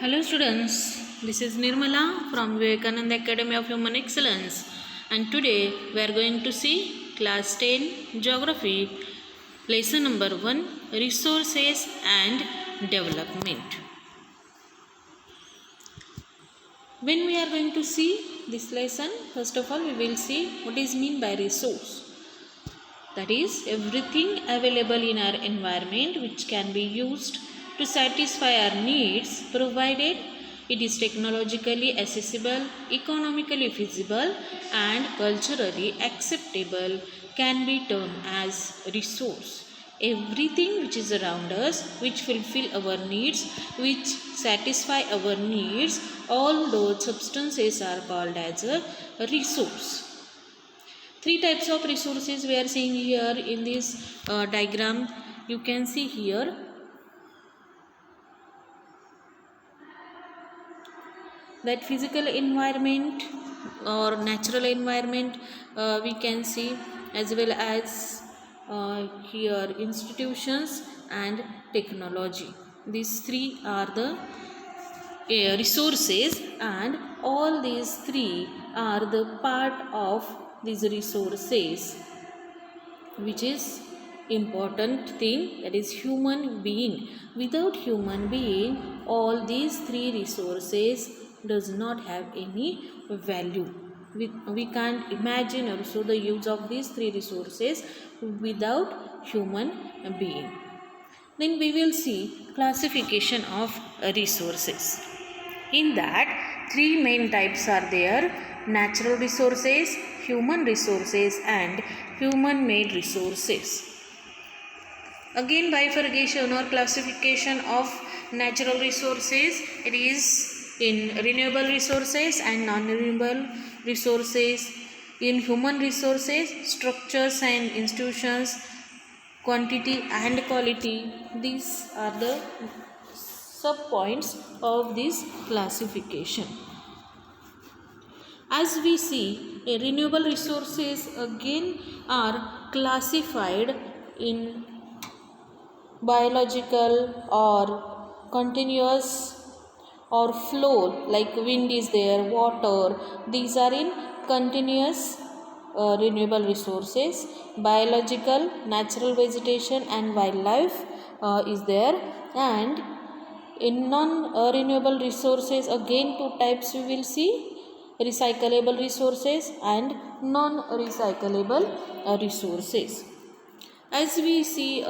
Hello students, this is Nirmala from Vivekananda Academy of Human Excellence, and today we are going to see class 10 Geography lesson number 1, Resources and Development. When we are going to see this lesson, first of all we will see what is meant by resource. That is everything available in our environment which can be used to satisfy our needs, provided it is technologically accessible, economically feasible, and culturally acceptable, can be termed as resource. Everything which is around us, which fulfill our needs, which satisfy our needs, all those substances are called as a resource. Three types of resources we are seeing here in this diagram. You can see here that physical environment or natural environment we can see, as well as here institutions and technology. These three are the resources, and all these three are the part of these resources, which is important thing, that is human being. Without human being, all these three resources does not have any value. We can't imagine also the use of these three resources without human being. Then we will see classification of resources. In that, three main types are there: natural resources, human resources, and human made resources. Again, bifurcation or classification of natural resources, it is in renewable resources and non-renewable resources. In human resources, structures and institutions, quantity and quality. These are the sub-points of this classification. As we see, renewable resources again are classified in biological or continuous or flow, like wind is there, water. These are in continuous renewable resources. Biological, natural vegetation and wildlife is there. And in non-renewable resources, again two types we will see: recyclable resources and non-recyclable resources. As we see,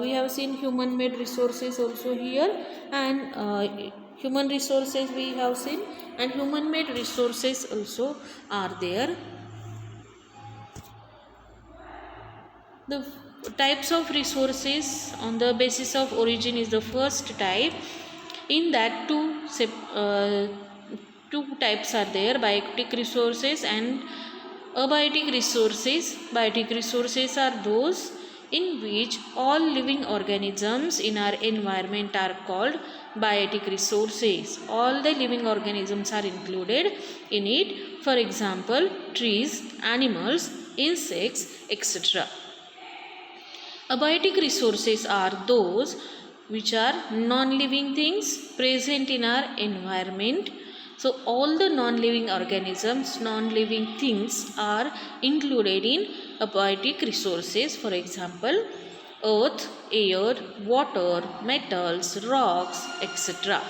we have seen human made resources also here, and human resources we have seen, and human made resources also are there. The types of resources on the basis of origin is the first type. In that two types are there: biotic resources and abiotic resources. Biotic resources are those in which all living organisms in our environment are called biotic resources. All the living organisms are included in it. For example, trees, animals, insects, etc. Abiotic resources are those which are non-living things present in our environment. So all the non-living organisms, non-living things are included in abiotic resources. For example, earth, air, water, metals, rocks, etc.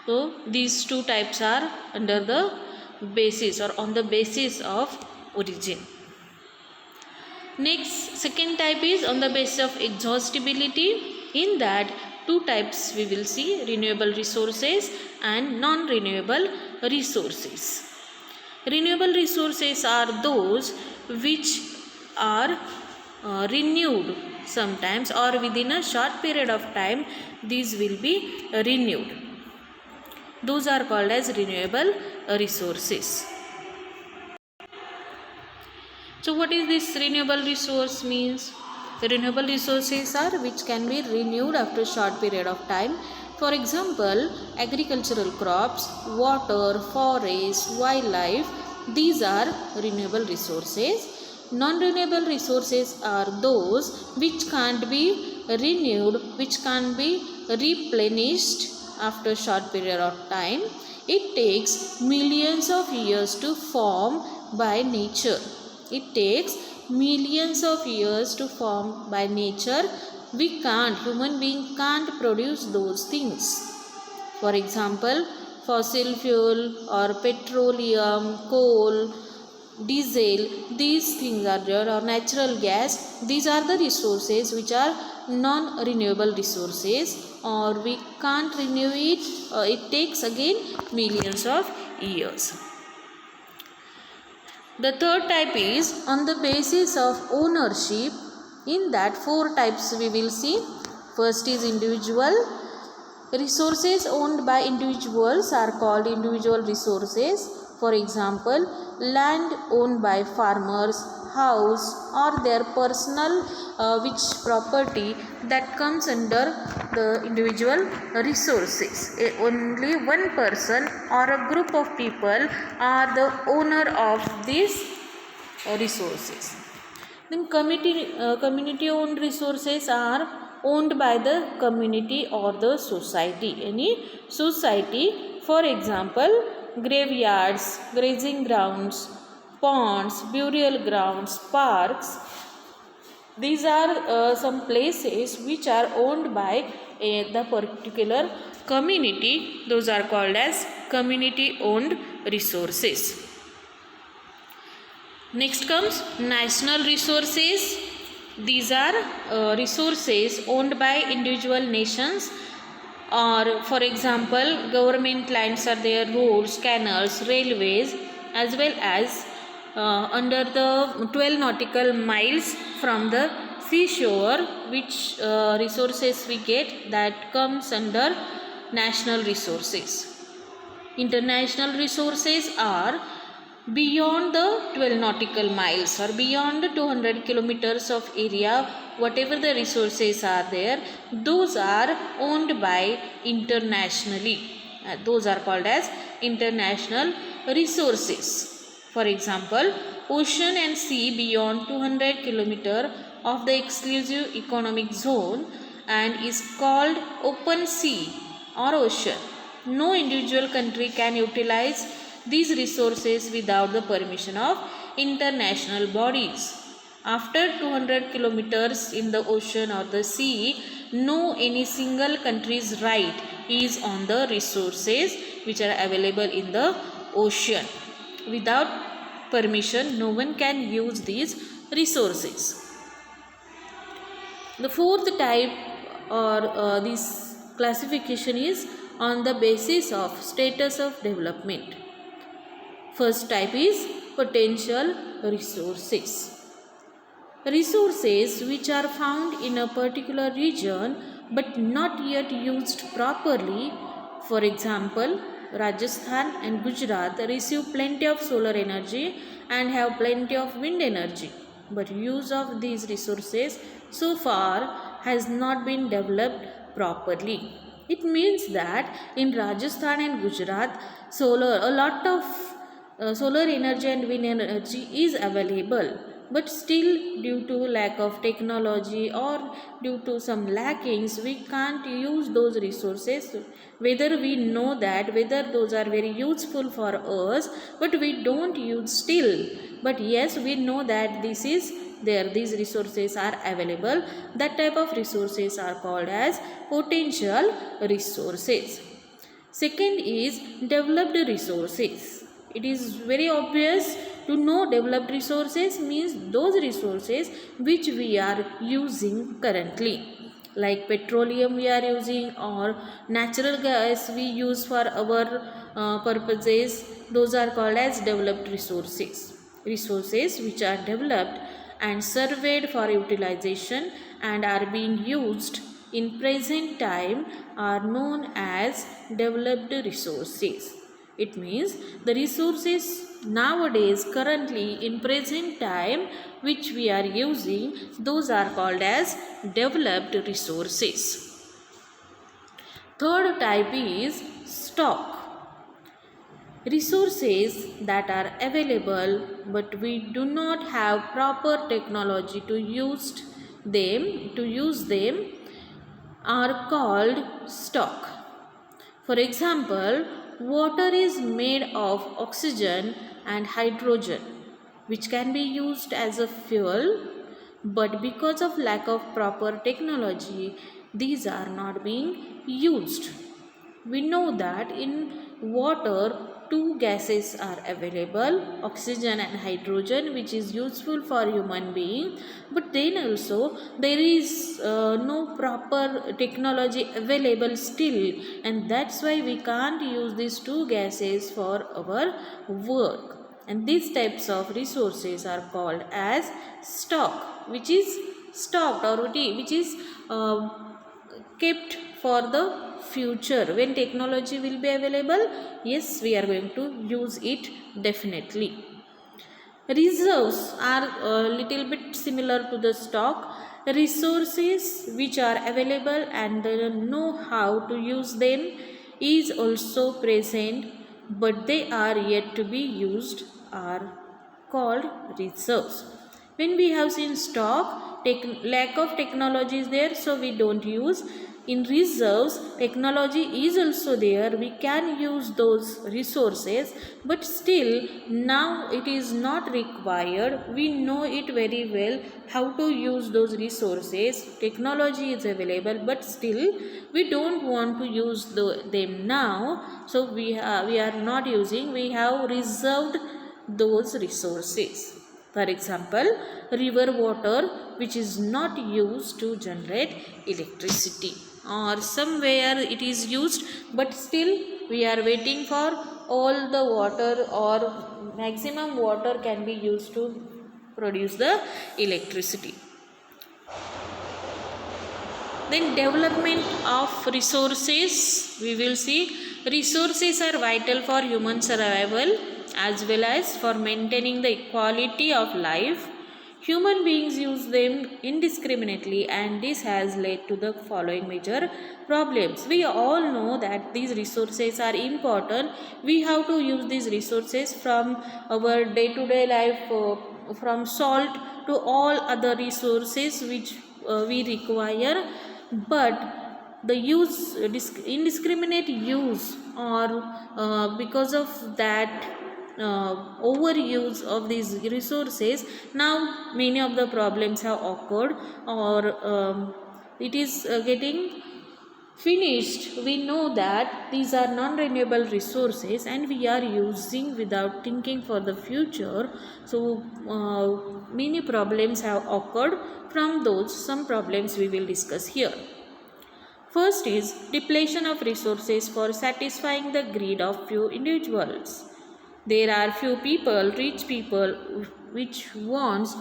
So these two types are under the basis or on the basis of origin. Next, second type is on the basis of exhaustibility. In that, two types we will see: renewable resources and non-renewable resources. Renewable resources are those which are renewed sometimes, or within a short period of time these will be renewed. Those are called as renewable resources. So what is this renewable resource means? The renewable resources are which can be renewed after a short period of time. For example, agricultural crops, water, forest, wildlife, these are renewable resources. Non-renewable resources are those which can't be renewed, which can't be replenished after short period of time. It takes millions of years to form by nature. It takes millions of years to form by nature. Human being can't produce those things. For example, fossil fuel or petroleum, coal, diesel, these things are there, or natural gas. These are the resources which are non-renewable resources, or we can't renew it. It takes again millions of years. The third type is on the basis of ownership. In that, four types we will see. First is individual. Resources owned by individuals are called individual resources. For example, land owned by farmers, house or their personal which property, that comes under the individual resources. Only one person or a group of people are the owner of these resources. Then community owned resources are owned by the community or the society. Any society, for example, graveyards, grazing grounds, ponds, burial grounds, parks. These are some places which are owned by the particular community. Those are called as community owned resources. Next comes national resources. These are resources owned by individual nations, or for example government lands are there, roads, canals, railways, as well as under the 12 nautical miles from the seashore, which resources we get, that comes under national resources. International resources are beyond the 12 nautical miles or beyond the 200 kilometers of area. Whatever the resources are there, those are owned by internationally. Those are called as international resources. For example, ocean and sea beyond 200 kilometer of the exclusive economic zone and is called open sea or ocean. No individual country can utilize these resources without the permission of international bodies. After 200 kilometers in the ocean or the sea, no any single country's right is on the resources which are available in the ocean. Without permission, no one can use these resources. The fourth type or this classification is on the basis of status of development. First type is potential resources. Resources which are found in a particular region but not yet used properly. For example, Rajasthan and Gujarat receive plenty of solar energy and have plenty of wind energy, but use of these resources so far has not been developed properly. It means that in Rajasthan and Gujarat, a lot of solar energy and wind energy is available, but still due to lack of technology or due to some lackings, we can't use those resources. Whether we know that whether those are very useful for us, but we don't use still. But yes, we know that this is there, these resources are available. That type of resources are called as potential resources. Second is developed resources. It is very obvious to know developed resources means those resources which we are using currently, like petroleum we are using or natural gas we use for our purposes. Those are called as developed resources. Resources which are developed and surveyed for utilization and are being used in present time are known as developed resources. It means the resources nowadays currently in present time which we are using, those are called as developed resources. Third type is stock. Resources that are available but we do not have proper technology to use them are called stock. For example, water is made of oxygen and hydrogen, which can be used as a fuel, but because of lack of proper technology, these are not being used. We know that in water two gases are available, oxygen and hydrogen, which is useful for human being, but then also there is no proper technology available still, and that's why we can't use these two gases for our work. And these types of resources are called as stock, which is stocked, or which is kept for the future. When technology will be available, yes, we are going to use it definitely. Reserves are a little bit similar to the stock, resources which are available and the know how to use them is also present, but they are yet to be used, are called reserves. When we have seen stock, lack of technology is there, so we don't use. In reserves, technology is also there, we can use those resources, but still now it is not required. We know it very well how to use those resources. Technology is available, but still we don't want to use them now, so we are not using. We have reserved those resources. For example, river water, which is not used to generate electricity, or somewhere it is used, but still we are waiting for all the water, or maximum water can be used to produce the electricity. Then development of resources, we will see resources are vital for human survival as well as for maintaining the equality of life. Human beings use them indiscriminately, and this has led to the following major problems. We all know that these resources are important. We have to use these resources from our day-to-day life, from salt to all other resources which we require, but the indiscriminate use, or because of that overuse of these resources, now many of the problems have occurred, or it is getting finished. We know that these are non-renewable resources and we are using without thinking for the future, so many problems have occurred. From those, some problems we will discuss here. First is depletion of resources for satisfying the greed of few individuals. There are few people, rich people, which wants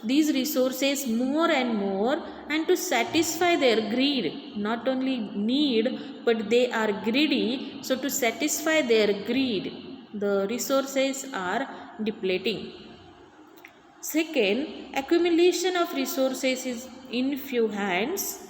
these resources more and more, and to satisfy their greed, not only need but they are greedy, so to satisfy their greed the resources are depleting. Second, accumulation of resources is in few hands,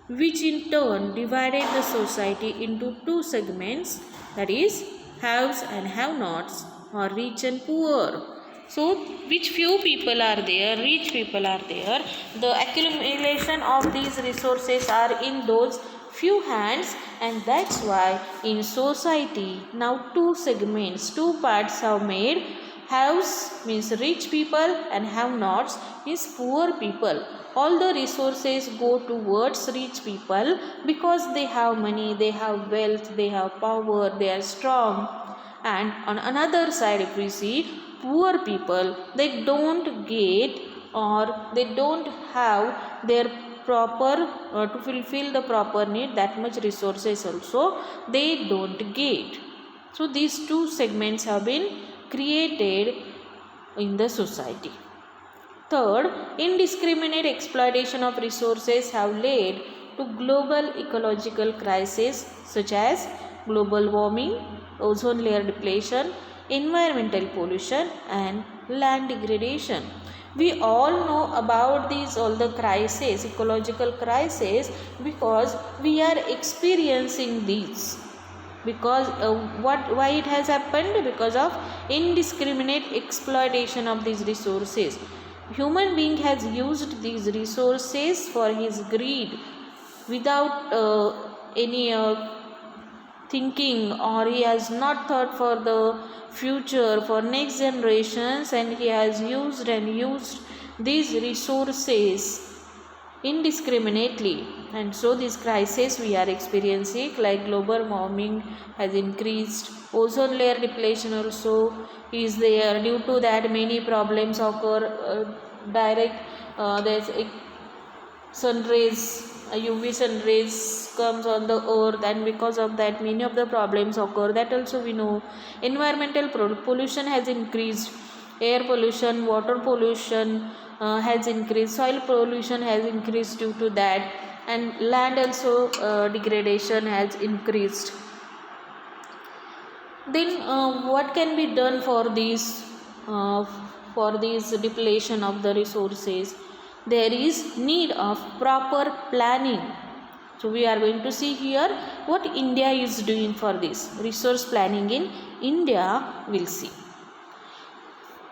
which in turn divided the society into two segments, that is haves and have-nots, or rich and poor. So which few people are there, rich people are there, the accumulation of these resources are in those few hands, and that's why in society now two segments, two parts have made. Haves means rich people and have-nots means poor people. All the resources go towards rich people because they have money, they have wealth, they have power, they are strong. And on another side, if we see poor people, they don't get, or they don't have their proper to fulfill the proper need, that much resources also they don't get. So these two segments have been created in the society. Third, indiscriminate exploitation of resources have led to global ecological crises such as global warming, ozone layer depletion, environmental pollution, and land degradation. We all know about these all the crises, ecological crises, because we are experiencing these. Because why it has happened? Because of indiscriminate exploitation of these resources. Human being has used these resources for his greed without any thinking, or he has not thought for the future, for next generations, and he has used these resources indiscriminately. And so this crisis we are experiencing, like global warming has increased, ozone layer depletion also is there. Due to that many problems occur, direct there's sun rays, UV sun rays comes on the earth, and because of that many of the problems occur. That also we know. Environmental pollution has increased, air pollution, water pollution has increased, soil pollution has increased due to that, and land also degradation has increased. Then what can be done for this depletion of the resources? There is need of proper planning. So we are going to see here what India is doing for this resource planning. In India, we'll see.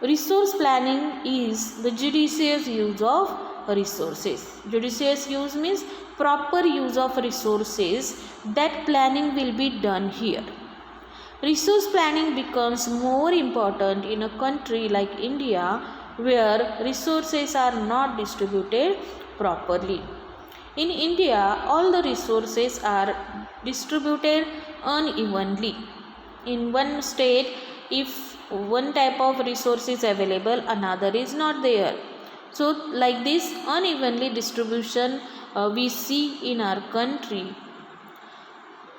Resource planning is the judicious use of resources. Judicious use means proper use of resources. That planning will be done here. Resource planning becomes more important in a country like India, where resources are not distributed properly. In India, all the resources are distributed unevenly. In one state, if one type of resource is available, another is not there. So like this unevenly distribution we see in our country.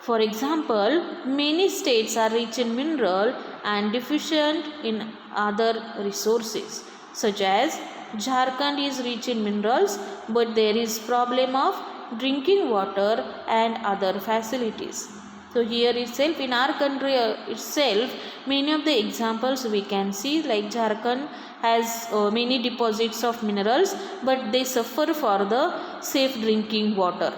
For example, many states are rich in mineral and deficient in other resources, such as Jharkhand is rich in minerals, but there is problem of drinking water and other facilities. So here itself, in our country itself, many of the examples we can see, like Jharkhand has many deposits of minerals, but they suffer for the safe drinking water.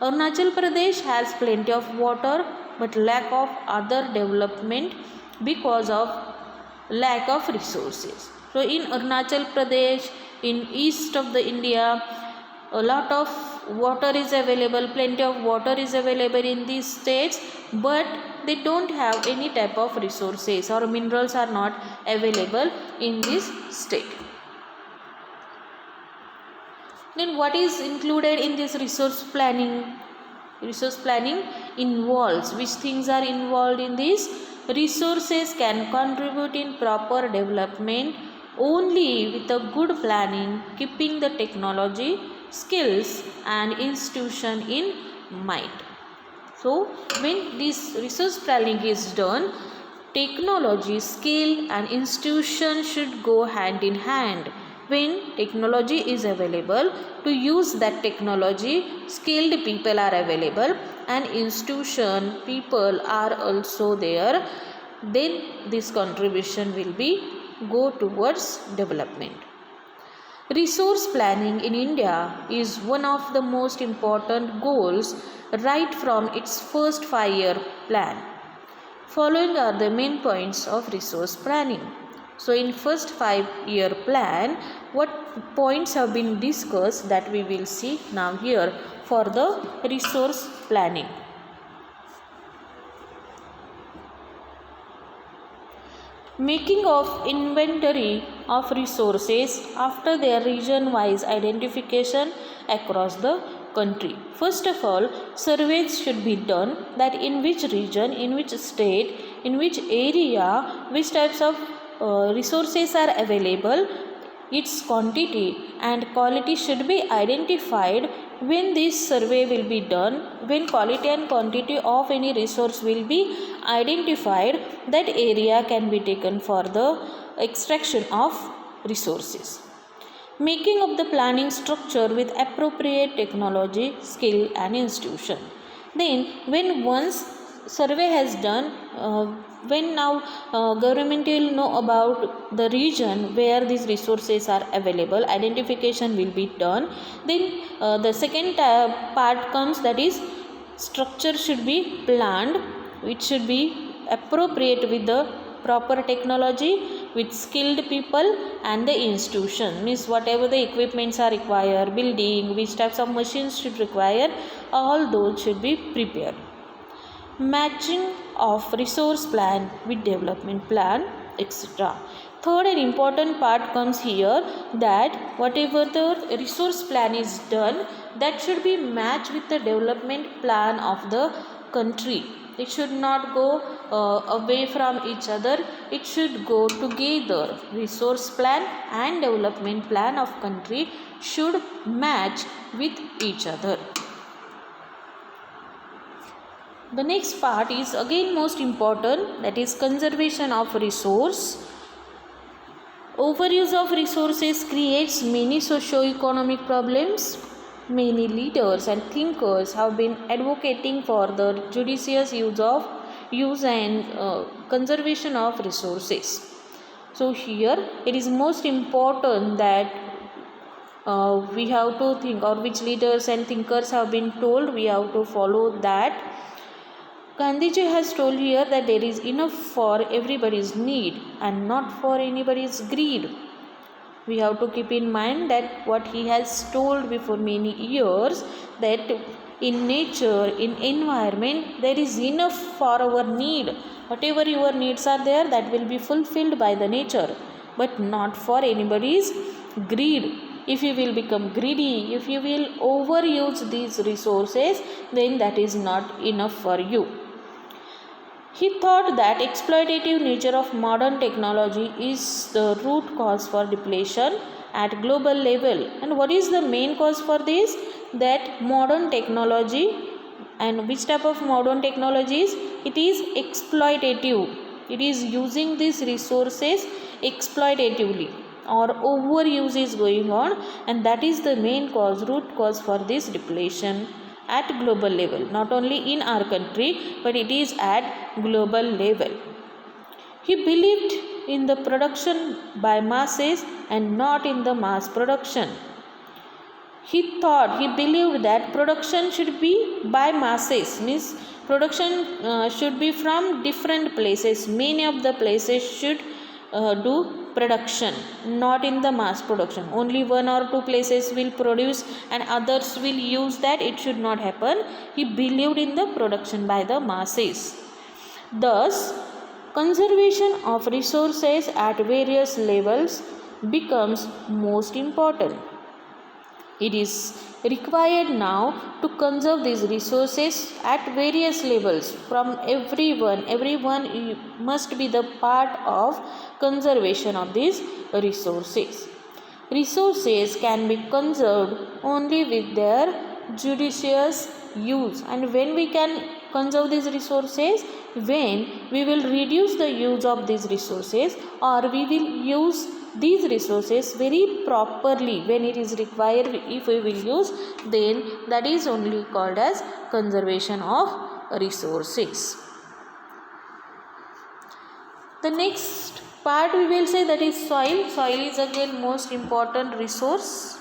Arunachal Pradesh has plenty of water, but lack of other development because of lack of resources. So in Arunachal Pradesh, in east of the India, a lot of water is available, plenty of water is available in these states, but they don't have any type of resources, or minerals are not available in this state. Then what is included in this resource planning? Resource planning involves, which things are involved in this? Resources can contribute in proper development only with a good planning, keeping the technology, skills and institution in mind. So when this resource planning is done, technology, skill and institution should go hand in hand. When technology is available, to use that technology, skilled people are available and institution people are also there, then this contribution will be go towards development. Resource planning in India is one of the most important goals right from its first 5-year plan. Following are the main points of resource planning. So in first 5-year plan, what points have been discussed, that we will see now here for the resource planning. Making of inventory of resources after their region wise identification across the country. First of all, surveys should be done, that in which region, in which state, in which area, which types of resources are available, its quantity and quality should be identified. When this survey will be done, when quality and quantity of any resource will be identified, that area can be taken for the extraction of resources. Making of the planning structure with appropriate technology, skill and institution. Then when once survey has done, when now government will know about the region where these resources are available, identification will be done. Then the second part comes, that is structure should be planned, which should be appropriate with the proper technology, with skilled people and the institution, means whatever the equipments are required, building, which types of machines should require, all those should be prepared. matching of resource plan with development plan, etc. Third and important part comes here, that whatever the resource plan is done, that should be matched with the development plan of the country. It should not go away from each other. It should go together. Resource plan and development plan of country should match with each other. The next part is again most important, that is conservation of resource. Overuse of resources creates many socio-economic problems. Many leaders and thinkers have been advocating for the judicious use and conservation of resources. So here it is most important that we have to think, or which leaders and thinkers have been told, we have to follow that. Gandhiji has told here that there is enough for everybody's need and not for anybody's greed. We have to keep in mind that what he has told before many years, that in nature, in environment, there is enough for our need. Whatever your needs are there, that will be fulfilled by the nature, but not for anybody's greed. If you will become greedy, if you will overuse these resources, then that is not enough for you. He thought that exploitative nature of modern technology is the root cause for depletion at global level. And what is the main cause for this? That modern technology, and which type of modern technologies? It is exploitative. It is using these resources exploitatively, or overuse is going on, and that is the main cause, root cause for this depletion at global level, not only in our country, but it is at global level. He believed in the production by masses and not in the mass production. He believed that production should be by masses, means production should be from different places. Many of the places should do production, not in the mass production. Only one or two places will produce and others will use that. It should not happen. He believed in the production by the masses. Thus, conservation of resources at various levels becomes most important. It is required now to conserve these resources at various levels from everyone. Everyone must be the part of conservation of these resources. Resources can be conserved only with their judicious use. And when we can conserve these resources? When we will reduce the use of these resources, or we will use these resources very properly when it is required. If we will use, then that is only called as conservation of resources. The next part we will say, that is soil. Soil is again most important resource.